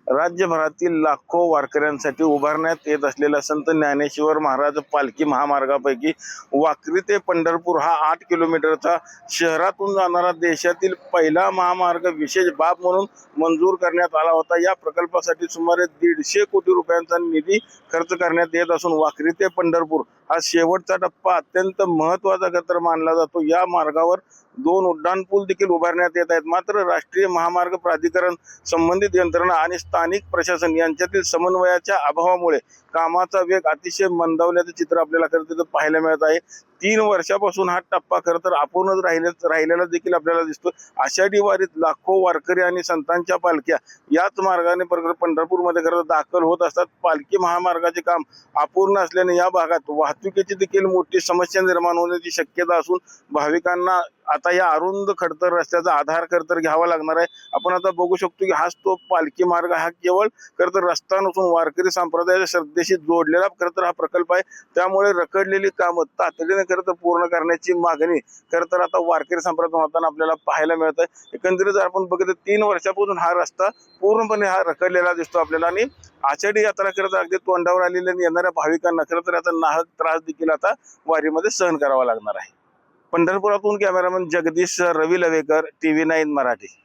राज्यभरातील लाखो वारकऱ्यांसाठी उभारण्यात येत असलेला संत ज्ञानेश्वर महाराज पालखी महामार्गापैकी वाखरी ते पंढरपूर हा 8 किलोमीटरचा शहरातून जाणारा देशातील पहिला महामार्ग विशेष बाब म्हणून मंजूर करण्यात आला होता। या प्रकल्पासाठी सुमारे 150 कोटी रुपयांचा निधी खर्च करण्यात येत असून वाखरी ते पंढरपूर हा शेवटचा टप्पा अत्यंत महत्त्वाचा तर मानला जातो। या मार्गावर 2 उड्डाणपूल देखील उभारण्यात येत आहेत। मात्र राष्ट्रीय महामार्ग प्राधिकरण, संबंधित यंत्रणा आणि स्थानिक प्रशासन यांच्यातील समन्वयाच्या अभावामुळे कामाचा वेग अतिशय मंदावल्याचे चित्र आपल्याला खरं तर पाहायला मिळत आहे। 3 वर्षापासून हा टप्पा खरं तर अपूर्णच राहिलेला देखील आपल्याला दिसतो। आषाढी वारीत लाखो वारकरी आणि संतांच्या पालख्या याच मार्गाने पंढरपूरमध्ये खरं तर दाखल होत असतात। पालखी महामार्गाचे काम अपूर्ण असल्याने या भागात वाहतुकीची देखील मोठी समस्या निर्माण होण्याची शक्यता असून भाविकांना आता या अरुंद खडतर रस्त्याचा आधार खरतर घ्यावा लागणार आहे। आपण आता बघू शकतो की हाच तो पालखी मार्ग हा केवळ खरतर रस्ता नसून वारकरी संप्रदायाच्या श्रद्धेशी जोडलेला खरतर हा प्रकल्प आहे। त्यामुळे रखडलेली कामं तातडीने खरतर पूर्ण करण्याची मागणी खरतर आता वारकरी संप्रदायात होताना आपल्याला पाहायला मिळत आहे। एकंदरीत आपण बघितलं 3 वर्षापासून हा रस्ता पूर्णपणे हा रखडलेला दिसतो आपल्याला आणि आषाढी यात्रा खरतर अगदी तोंडावर आलेल्या येणाऱ्या भाविकांना खरतर आता नाहक त्रास देखील आता वारीमध्ये सहन करावा लागणार आहे। पंढरपुरातून कॅमेरामन जगदीश रवी लवेकर, TV9 मराठी।